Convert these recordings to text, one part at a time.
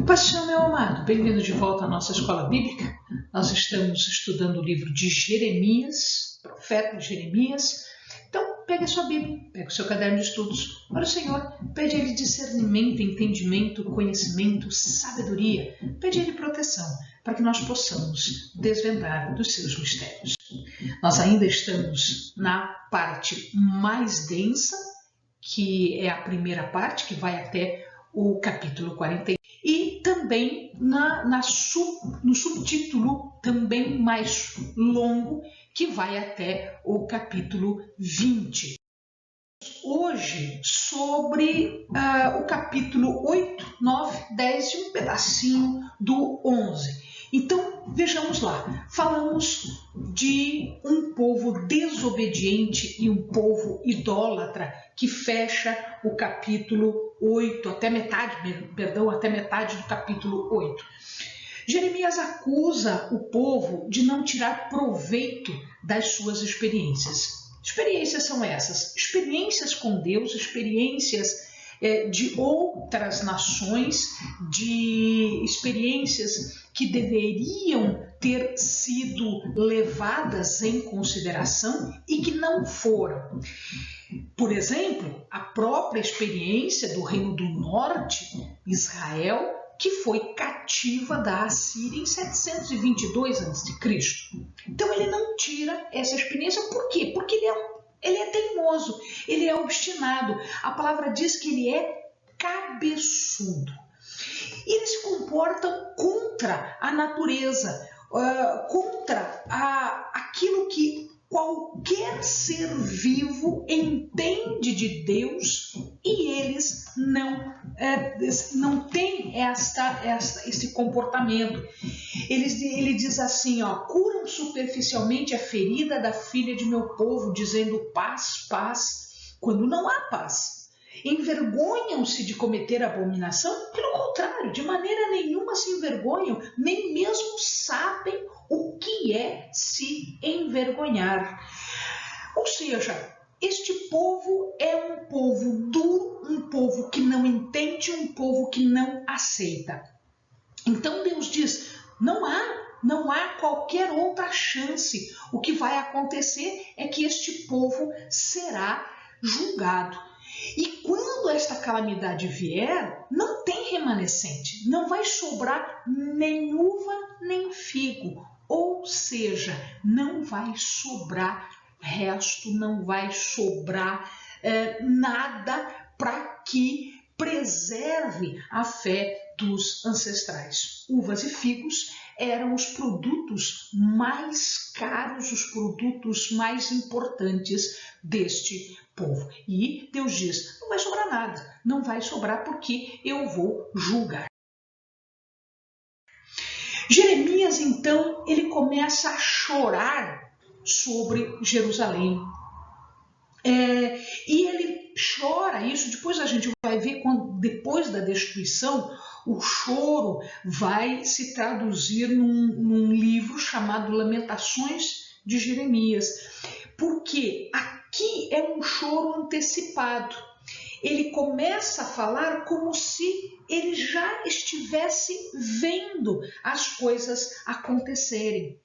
Paixão, meu amado, bem-vindo de volta à nossa escola bíblica. Nós estamos estudando o livro de Jeremias, profeta Jeremias. Então, pegue a sua Bíblia, pegue o seu caderno de estudos. Ora, o Senhor, pede a Ele discernimento, entendimento, conhecimento, sabedoria. Pede a Ele proteção, para que nós possamos desvendar dos seus mistérios. Nós ainda estamos na parte mais densa, que é a primeira parte, que vai até o capítulo 40. E também no subtítulo, também mais longo, que vai até o capítulo 20. Hoje, sobre o capítulo 8, 9, 10 e um pedacinho do 11. Então, vejamos lá. Falamos de um povo desobediente e um povo idólatra que fecha o capítulo 8, até metade do capítulo 8. Jeremias acusa o povo de não tirar proveito das suas experiências. Experiências são essas, experiências com Deus, experiências de outras nações, de experiências que deveriam ter sido levadas em consideração e que não foram. Por exemplo, a própria experiência do Reino do Norte, Israel, que foi cativa da Assíria em 722 a.C. Então ele não tira essa experiência. Por quê? Porque ele é teimoso, ele é obstinado. A palavra diz que ele é cabeçudo. Eles se comportam contra a natureza, contra aquilo que qualquer ser vivo entende de Deus, e eles não têm esse comportamento. Ele diz assim, curam superficialmente a ferida da filha de meu povo, dizendo paz, paz, quando não há paz. Envergonham-se de cometer abominação? Pelo contrário, de maneira nenhuma se envergonham, nem mesmo sabem o que é se envergonhar. Ou seja, este povo é um povo duro, um povo que não entende, um povo que não aceita. Então Deus diz, não há qualquer outra chance. O que vai acontecer é que este povo será julgado. E quando esta calamidade vier, não tem remanescente, não vai sobrar nem uva nem figo, ou seja, não vai sobrar resto, não vai sobrar nada para que preserve a fé dos ancestrais. Uvas e figos eram os produtos mais caros, os produtos mais importantes deste povo. E Deus diz, não vai sobrar nada, não vai sobrar porque eu vou julgar. Jeremias, então, ele começa a chorar sobre Jerusalém. E ele chora isso, depois a gente vai ver, depois da destruição, o choro vai se traduzir num livro chamado Lamentações de Jeremias, porque aqui é um choro antecipado. Ele começa a falar como se ele já estivesse vendo as coisas acontecerem.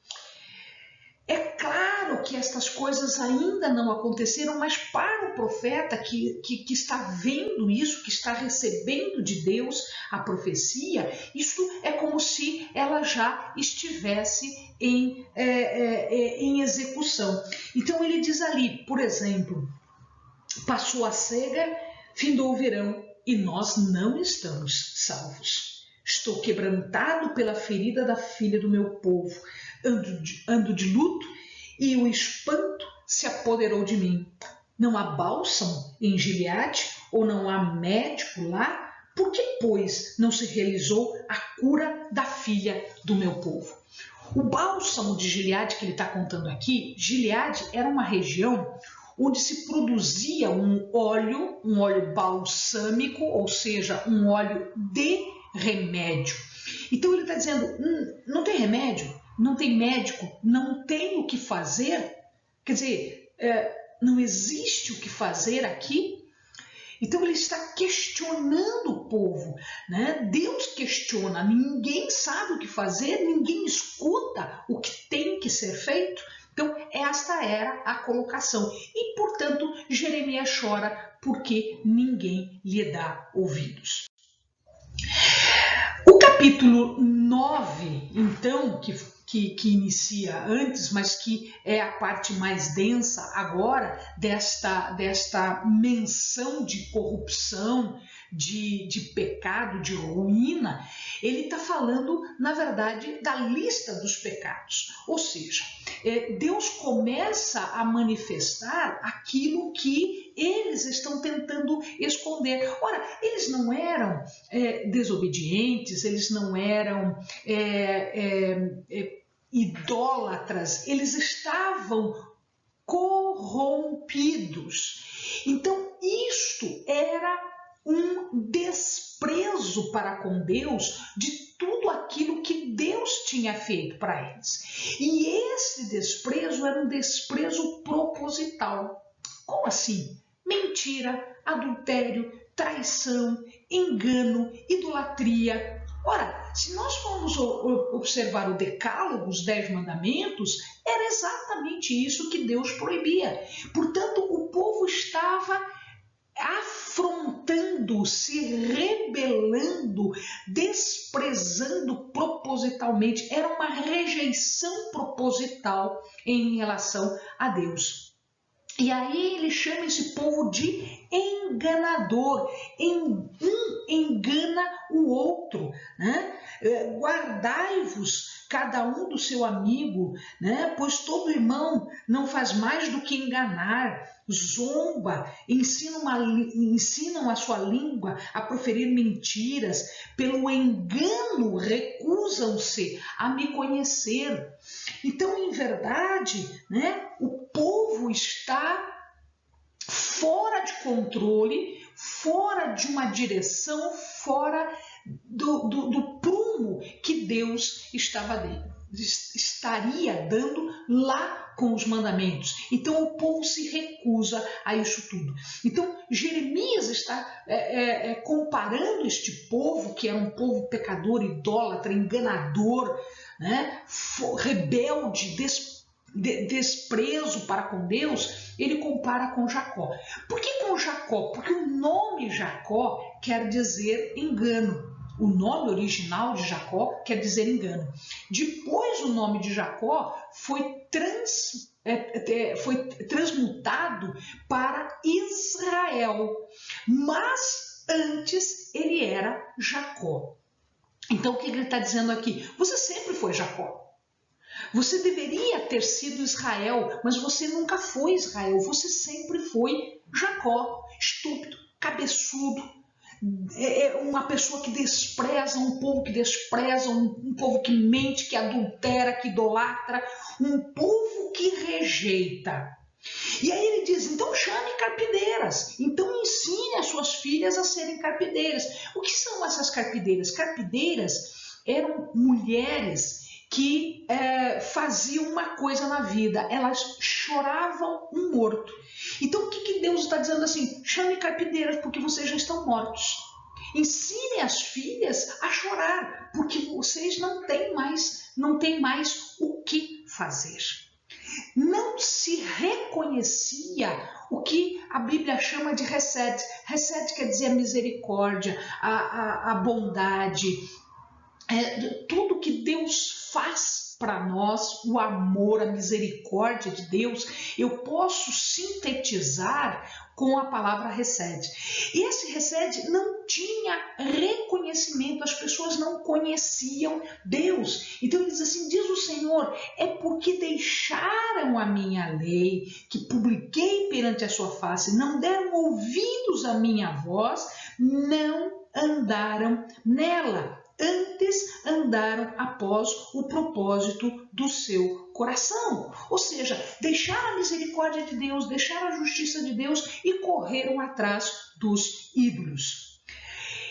É claro que estas coisas ainda não aconteceram, mas para o profeta que está vendo isso, que está recebendo de Deus a profecia, isso é como se ela já estivesse em execução. Então ele diz ali, por exemplo, passou a cega, findou o verão e nós não estamos salvos. Estou quebrantado pela ferida da filha do meu povo. Ando de luto e o espanto se apoderou de mim. Não há bálsamo em Gileade ou não há médico lá? Por que, pois, não se realizou a cura da filha do meu povo? O bálsamo de Gileade que ele está contando aqui, Gileade era uma região onde se produzia um óleo balsâmico, ou seja, um óleo de remédio. Então ele está dizendo, não tem remédio? Não tem médico, não tem o que fazer, quer dizer, não existe o que fazer aqui. Então ele está questionando o povo, né? Deus questiona, ninguém sabe o que fazer, ninguém escuta o que tem que ser feito. Então esta era a colocação e, portanto, Jeremias chora porque ninguém lhe dá ouvidos. O capítulo 9, então, que inicia antes, mas que é a parte mais densa agora desta menção de corrupção, de pecado, de ruína, ele está falando, na verdade, da lista dos pecados. Ou seja, Deus começa a manifestar aquilo que eles estão tentando esconder. Ora, eles não eram desobedientes, eles não eram idólatras, eles estavam corrompidos. Então, isto era um desprezo para com Deus de tudo aquilo que Deus tinha feito para eles. E esse desprezo era um desprezo proposital. Como assim? Mentira, adultério, traição, engano, idolatria. Ora, se nós formos observar o decálogo, os 10 mandamentos, era exatamente isso que Deus proibia. Portanto, o povo estava afrontando, se rebelando, desprezando propositalmente. Era uma rejeição proposital em relação a Deus. E aí ele chama esse povo de enganador. Um engana o outro, né? Guardai-vos cada um do seu amigo, né? Pois todo irmão não faz mais do que enganar, zomba, ensinam a sua língua a proferir mentiras, pelo engano recusam-se a me conhecer. Então, em verdade, né, o povo está fora de controle, fora de uma direção, fora do prumo que Deus estaria dando lá com os mandamentos. Então o povo se recusa a isso tudo. Então Jeremias está comparando este povo, que era um povo pecador, idólatra, enganador, né, rebelde, desprezo para com Deus, ele compara com Jacó. Por que com Jacó? Porque o nome Jacó quer dizer engano. O nome original de Jacó quer dizer engano. Depois o nome de Jacó foi transmutado para Israel, mas antes ele era Jacó. Então o que ele está dizendo aqui? Você sempre foi Jacó. Você deveria ter sido Israel, mas você nunca foi Israel. Você sempre foi Jacó, estúpido, cabeçudo, uma pessoa que despreza, um povo que despreza, um povo que mente, que adultera, que idolatra, um povo que rejeita. E aí ele diz, então chame carpideiras, então ensine as suas filhas a serem carpideiras. O que são essas carpideiras? Carpideiras eram mulheres que faziam uma coisa na vida, elas choravam um morto. Então o que Deus está dizendo assim? Chame carpideiras porque vocês já estão mortos. Ensine as filhas a chorar porque vocês não têm mais o que fazer. Não se reconhecia o que a Bíblia chama de Hesed. Hesed quer dizer a misericórdia, a bondade, tudo que Deus faz para nós, o amor, a misericórdia de Deus, eu posso sintetizar com a palavra Hesed. E esse Hesed não tinha reconhecimento, as pessoas não conheciam Deus. Então ele diz assim, diz o Senhor, é porque deixaram a minha lei, que publiquei perante a sua face, não deram ouvidos à minha voz, não andaram nela. Antes andaram após o propósito do seu coração. Ou seja, deixaram a misericórdia de Deus, deixaram a justiça de Deus e correram atrás dos ídolos.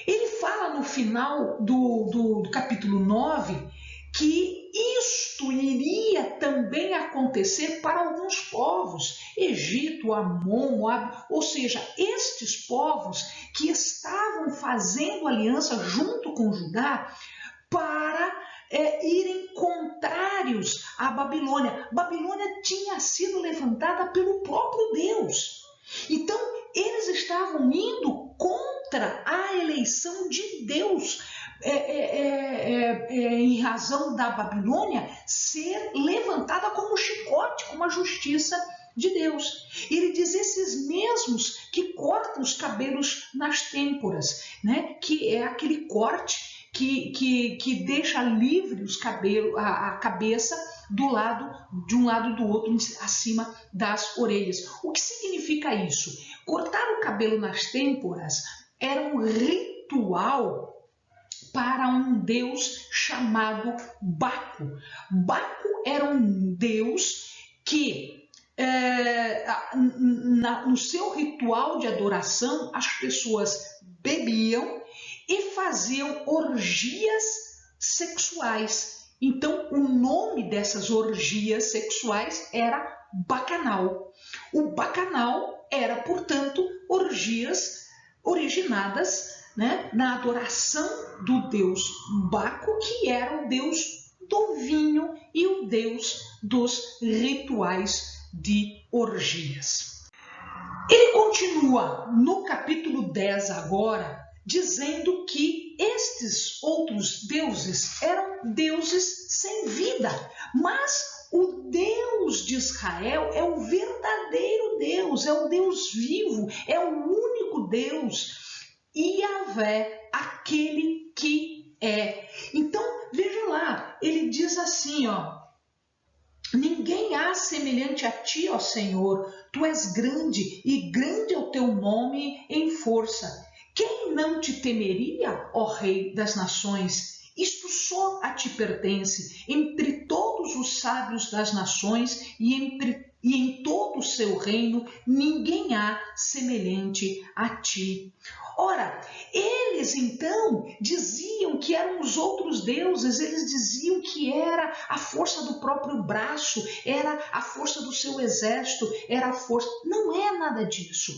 Ele fala no final do capítulo 9 que isto iria também acontecer para alguns povos, Egito, Amon, Moab, ou seja, estes povos que estavam fazendo aliança junto com Judá para irem contrários à Babilônia. Babilônia tinha sido levantada pelo próprio Deus. Então, eles estavam indo contra a eleição de Deus, em razão da Babilônia ser levantada como chicote, como a justiça de Deus. Ele diz: esses mesmos que cortam os cabelos nas têmporas, né? Que é aquele corte que deixa livre os cabelos, a cabeça de um lado do outro, acima das orelhas. O que significa isso? Cortar o cabelo nas têmporas era um ritual para um deus chamado Baco. Baco era um deus que, no seu ritual de adoração, as pessoas bebiam e faziam orgias sexuais. Então, o nome dessas orgias sexuais era bacanal. O bacanal era, portanto, orgias originadas, né, na adoração do deus Baco, que era o deus do vinho e o deus dos rituais de orgias. Ele continua no capítulo 10 agora, dizendo que estes outros deuses eram deuses sem vida, mas o Deus de Israel é o verdadeiro Deus, é o Deus vivo, é o único Deus, Yahvé, aquele que é. Então, veja lá, ele diz assim, ó: ninguém há semelhante a ti, ó Senhor, tu és grande e grande é o teu nome em força. Quem não te temeria, ó Rei das nações? Isto só a ti pertence, entre todos os sábios das nações e em todo o seu reino, ninguém há semelhante a ti. Ora, eles então diziam que eram os outros deuses, eles diziam que era a força do próprio braço, era a força do seu exército, era a força... Não é nada disso.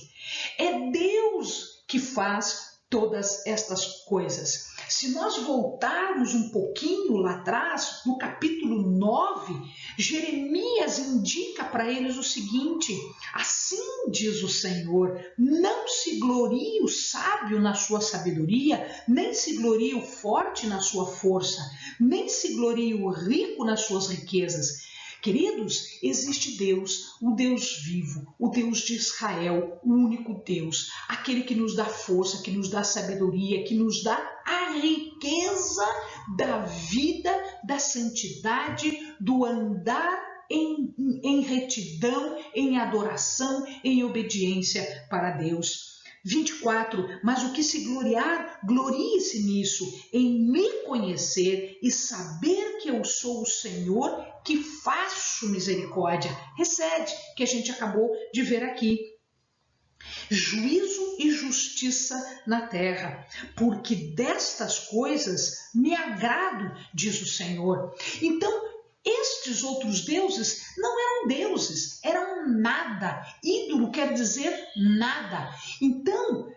É Deus que faz todas estas coisas. Se nós voltarmos um pouquinho lá atrás, no capítulo 9, Jeremias indica para eles o seguinte: assim diz o Senhor, não se glorie o sábio na sua sabedoria, nem se glorie o forte na sua força, nem se glorie o rico nas suas riquezas. Queridos, existe Deus, o Deus vivo, o Deus de Israel, o único Deus, aquele que nos dá força, que nos dá sabedoria, que nos dá a riqueza da vida, da santidade, do andar em retidão, em adoração, em obediência para Deus. 24, mas o que se gloriar, glorie-se nisso, em me conhecer e saber que eu sou o Senhor que faço misericórdia. Recebe, que a gente acabou de ver aqui. Juízo e justiça na terra, porque destas coisas me agrado, diz o Senhor. Então, estes outros deuses não eram deuses, eram nada. Ídolo quer dizer nada. Então,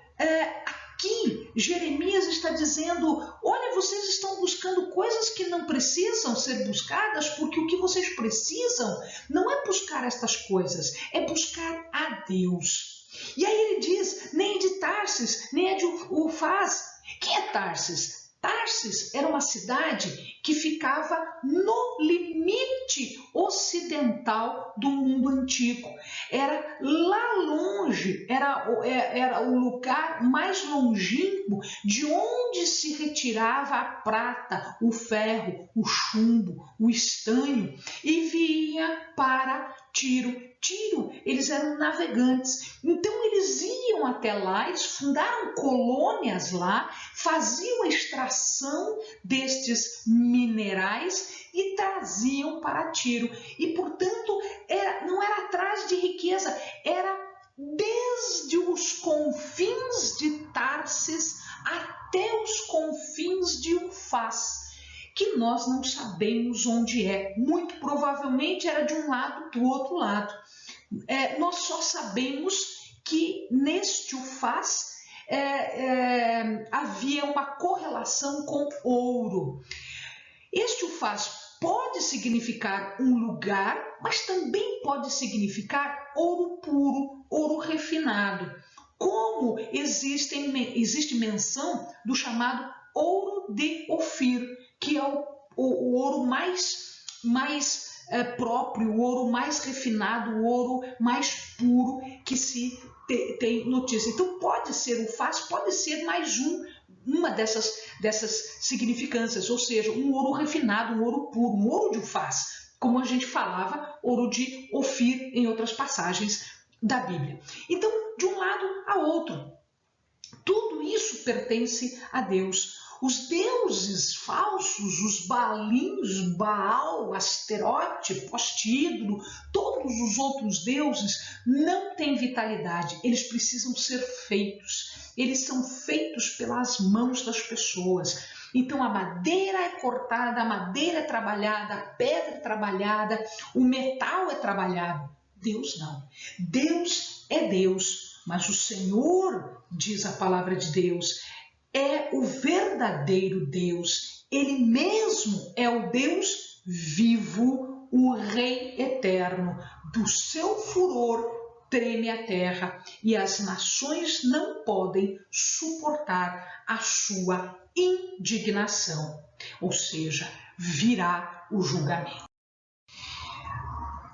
aqui Jeremias está dizendo: olha, vocês estão buscando coisas que não precisam ser buscadas, porque o que vocês precisam não é buscar estas coisas, é buscar a Deus. E aí ele diz: nem é de Tarsis, nem é de Ufaz. Quem é Tarsis? Tarsis era uma cidade que ficava no limite ocidental do mundo antigo. Era lá longe, era o lugar mais longínquo de onde se retirava a prata, o ferro, o chumbo, o estanho e vinha para Tiro. Eles eram navegantes, então eles iam até lá, eles fundaram colônias lá, faziam a extração destes minerais e traziam para Tiro. E, portanto, não era atrás de riqueza, era desde os confins de Tarsis até os confins de Ufaz, que nós não sabemos onde é. Muito provavelmente era de um lado, do outro lado. Nós só sabemos que neste ufaz havia uma correlação com ouro. Este ufaz pode significar um lugar, mas também pode significar ouro puro, ouro refinado. Como existe menção do chamado ouro de Ofir, que é o ouro mais próprio, o ouro mais refinado, o ouro mais puro que se tem notícia. Então pode ser ufaz, pode ser mais uma dessas significâncias, ou seja, um ouro refinado, um ouro puro, um ouro de ufaz, como a gente falava, ouro de Ofir em outras passagens da Bíblia. Então, de um lado a outro, tudo isso pertence a Deus. Os deuses falsos, os Baalins, Baal, Asterote, Postídolo, todos os outros deuses não têm vitalidade, eles precisam ser feitos. Eles são feitos pelas mãos das pessoas. Então a madeira é cortada, a madeira é trabalhada, a pedra é trabalhada, o metal é trabalhado. Deus não. Deus é Deus, mas o Senhor, diz a palavra de Deus, é o verdadeiro Deus. Ele mesmo é o Deus vivo, o Rei eterno. Do seu furor treme a terra e as nações não podem suportar a sua indignação. Ou seja, virá o julgamento.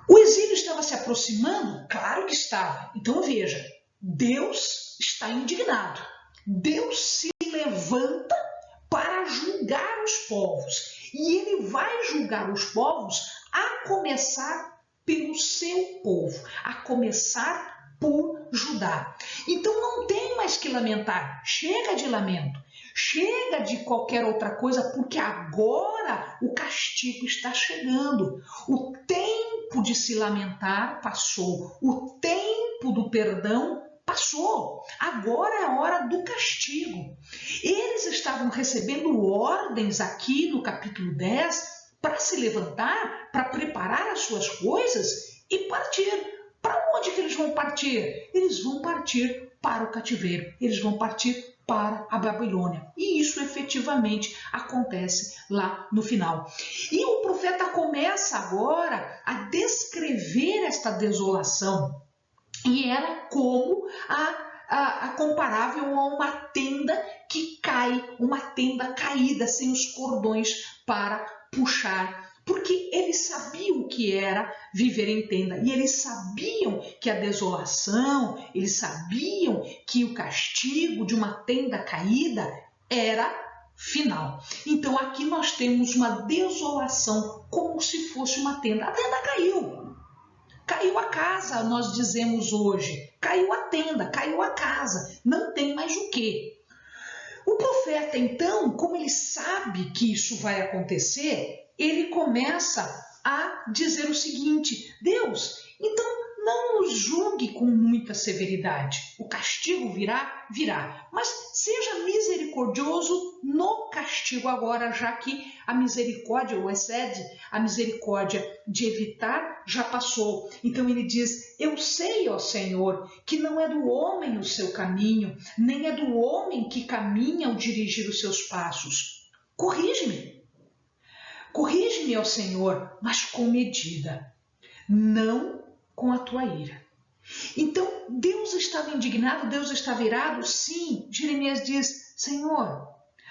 O exílio estava se aproximando? Claro que estava. Então veja, Deus está indignado. Deus se levanta para julgar os povos. E ele vai julgar os povos a começar pelo seu povo, a começar por Judá. Então não tem mais que lamentar. Chega de lamento. Chega de qualquer outra coisa, porque agora o castigo está chegando. O tempo de se lamentar passou. O tempo do perdão passou. Agora é a hora do castigo. Eles estavam recebendo ordens aqui no capítulo 10 para se levantar, para preparar as suas coisas e partir. Para onde que eles vão partir? Eles vão partir para o cativeiro. Eles vão partir para a Babilônia. E isso efetivamente acontece lá no final. E o profeta começa agora a descrever esta desolação. E era como a comparável a uma tenda que cai, uma tenda caída, sem os cordões para puxar. Porque eles sabiam o que era viver em tenda. E eles sabiam que a desolação, eles sabiam que o castigo de uma tenda caída era final. Então aqui nós temos uma desolação como se fosse uma tenda. A tenda caiu. Caiu a casa, nós dizemos hoje. Caiu a tenda, caiu a casa. Não tem mais o quê? O profeta, então, como ele sabe que isso vai acontecer, ele começa a dizer o seguinte: Deus, então não nos julgue com muita severidade. O castigo virá, virá. Mas seja misericordioso no castigo agora, já que a misericórdia, ou excede, a misericórdia de evitar já passou. Então ele diz: eu sei, ó Senhor, que não é do homem o seu caminho, nem é do homem que caminha ao dirigir os seus passos. Corrige-me. Corrige-me, ó Senhor, mas com medida, não com a tua ira. Então, Deus estava indignado, Deus estava irado? Sim. Jeremias diz: Senhor,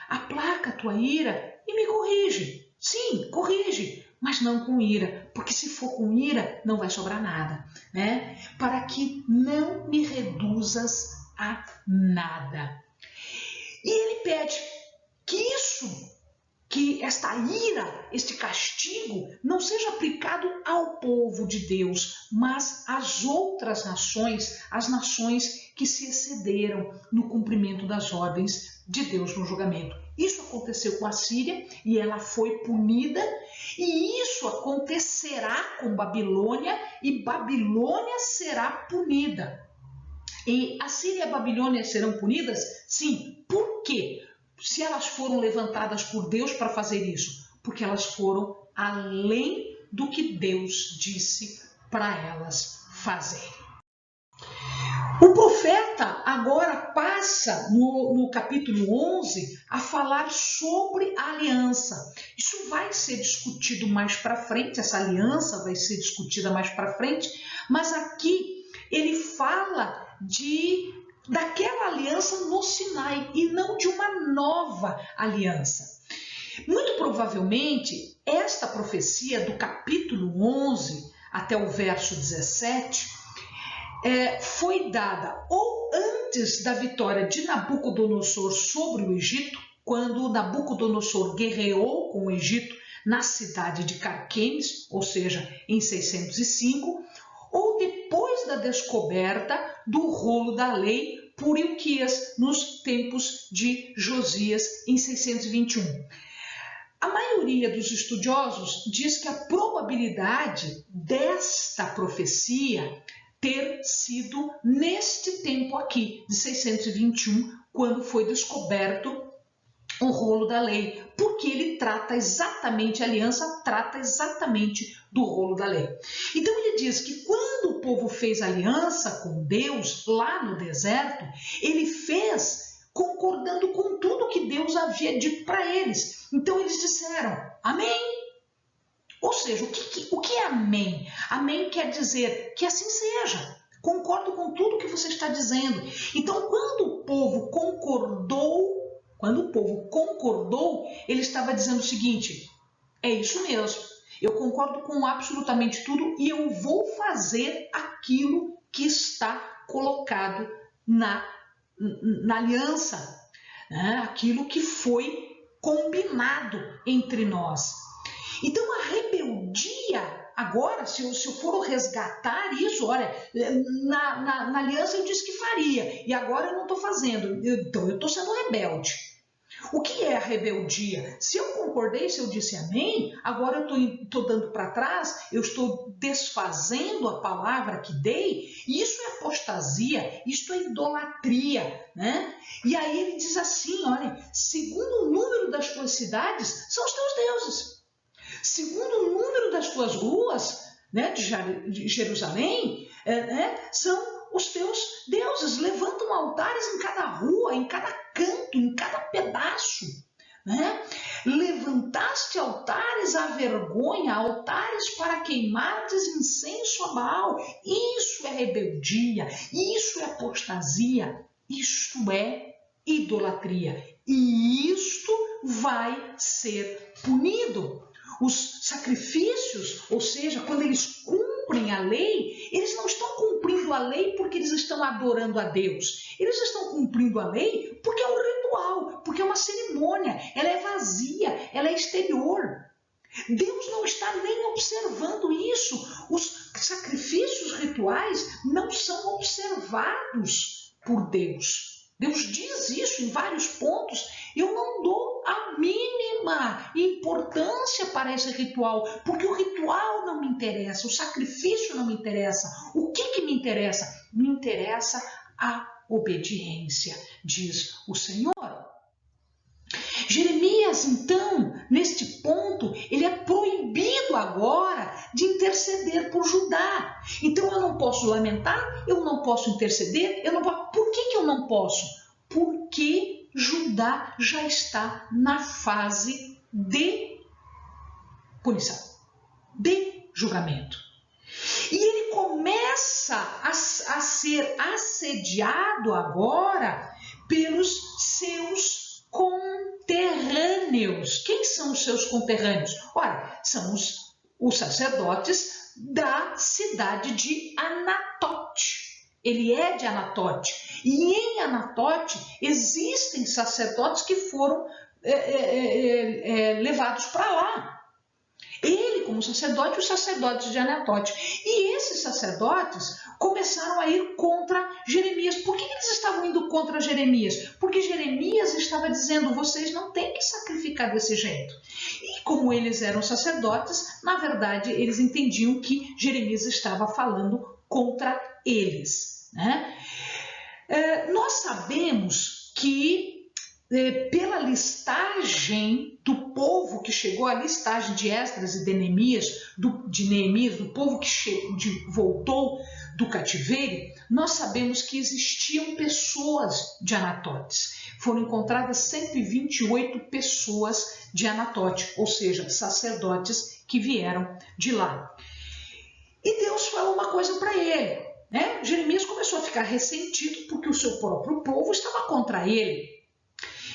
aplaca a tua ira e me corrige. Sim, corrige, mas não com ira, porque se for com ira, não vai sobrar nada, né? Para que não me reduzas a nada. E ele pede que esta ira, este castigo, não seja aplicado ao povo de Deus, mas às outras nações, as nações que se excederam no cumprimento das ordens de Deus no julgamento. Isso aconteceu com a Síria e ela foi punida, e isso acontecerá com Babilônia e Babilônia será punida. E a Síria e a Babilônia serão punidas? Sim. Por quê? Se elas foram levantadas por Deus para fazer isso? porque elas foram além do que Deus disse para elas fazerem. O profeta agora passa no capítulo 11 a falar sobre a aliança. Isso vai ser discutido mais para frente, essa aliança vai ser discutida mais para frente, mas aqui ele fala daquela aliança no Sinai e não de uma nova aliança. Muito provavelmente, esta profecia do capítulo 11 até o verso 17 foi dada ou antes da vitória de Nabucodonosor sobre o Egito, quando Nabucodonosor guerreou com o Egito na cidade de Carquemes, ou seja, em 605, ou depois da descoberta do rolo da lei por Ilquias nos tempos de Josias, em 621. A maioria dos estudiosos diz que a probabilidade desta profecia ter sido neste tempo aqui, de 621, quando foi descoberto o rolo da lei, porque ele trata exatamente, a aliança trata exatamente do rolo da lei. Então ele diz que quando o povo fez aliança com Deus lá no deserto, ele fez concordando com tudo que Deus havia dito para eles. Então eles disseram, amém. Ou seja, o que é amém? Amém quer dizer que assim seja. Concordo com tudo que você está dizendo. Então, quando o povo concordou, ele estava dizendo o seguinte, é isso mesmo, eu concordo com absolutamente tudo e eu vou fazer aquilo que está colocado na aliança, né? Aquilo que foi combinado entre nós. Então, a rebeldia, agora, se eu for resgatar isso, olha, na aliança eu disse que faria, e agora eu não estou fazendo, então eu estou sendo rebelde. O que é a rebeldia? Se eu concordei, se eu disse amém, agora eu estou dando para trás, eu estou desfazendo a palavra que dei, isso é apostasia, isso é idolatria, né? E aí ele diz assim, olha, segundo o número das tuas cidades, são os teus deuses. Segundo o número das tuas ruas, né, de Jerusalém, são os teus deuses. Levantam altares em cada rua, em cada canto, em cada pedaço. Né? Levantaste altares à vergonha, altares para queimardes incenso a Baal. Isso é rebeldia, isso é apostasia, isto é idolatria. E isto vai ser punido. Os sacrifícios, ou seja, quando eles cumprem a lei, eles não estão cumprindo a lei porque eles estão adorando a Deus. Eles estão cumprindo a lei porque é um ritual, porque é uma cerimônia, ela é vazia, ela é exterior. Deus não está nem observando isso. Os sacrifícios rituais não são observados por Deus. Deus diz isso em vários pontos. Eu não dou a mínima importância para esse ritual, porque o ritual não me interessa, o sacrifício não me interessa. O que me interessa? Me interessa a obediência, diz o Senhor. Jeremias, então, neste ponto, ele é proibido agora de interceder por Judá. Então eu não posso lamentar, eu não posso interceder, eu não posso. Por que eu não posso? Porque Judá já está na fase de punição, de julgamento. E ele começa a ser assediado agora pelos seus conterrâneos. Quem são os seus conterrâneos? Ora, são os sacerdotes da cidade de Anatote. Ele é de Anatote. E em Anatote existem sacerdotes que foram levados para lá. Ele, como sacerdote, os sacerdotes de Anatote. E esses sacerdotes começaram a ir contra Jeremias. Por que eles estavam indo contra Jeremias? Porque Jeremias estava dizendo, vocês não têm que sacrificar desse jeito. E como eles eram sacerdotes, na verdade, eles entendiam que Jeremias estava falando contra eles. Né? Nós sabemos que pela listagem do povo que chegou, a listagem de Esdras e de Neemias, do povo que voltou do cativeiro, nós sabemos que existiam pessoas de Anatotes. Foram encontradas 128 pessoas de Anatote, ou seja, sacerdotes que vieram de lá. E Deus falou uma coisa para ele, né? Jeremias começou a ficar ressentido porque o seu próprio povo estava contra ele.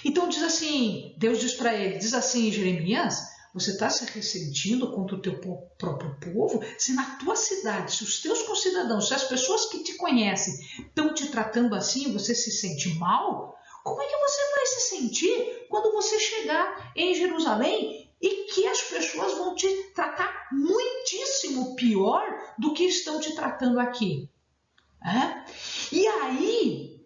Então diz assim, Deus diz para ele, diz assim, Jeremias, você está se ressentindo contra o teu próprio povo? Se na tua cidade, se os teus concidadãos, se as pessoas que te conhecem estão te tratando assim, você se sente mal, como é que você vai se sentir quando você chegar em Jerusalém e que as pessoas vão te tratar muitíssimo pior do que estão te tratando aqui? E aí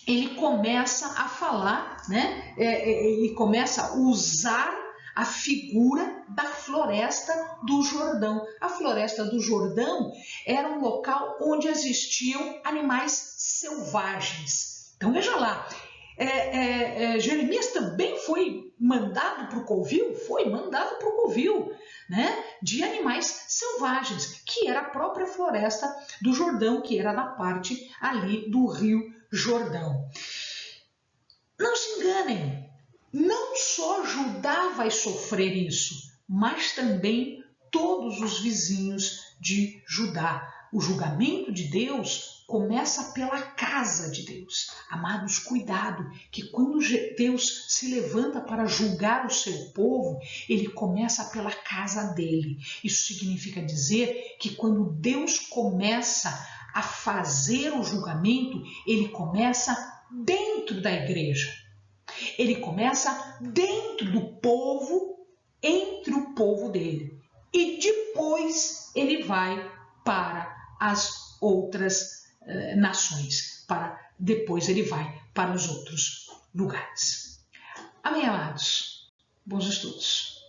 ele começa a falar, né? Ele começa a usar a figura da floresta do Jordão. A floresta do Jordão era um local onde existiam animais selvagens. Então veja lá, Jeremias também foi mandado para o covil, né, de animais selvagens, que era a própria floresta do Jordão, que era na parte ali do rio Jordão. Não se enganem, não só Judá vai sofrer isso, mas também todos os vizinhos de Judá. O julgamento de Deus começa pela casa de Deus. Amados, cuidado, que quando Deus se levanta para julgar o seu povo, ele começa pela casa dele. Isso significa dizer que quando Deus começa a fazer o julgamento, ele começa dentro da igreja. Ele começa dentro do povo, entre o povo dele. E depois ele vai para as outras nações. Depois ele vai para os outros lugares. Amém, amados? Bons estudos.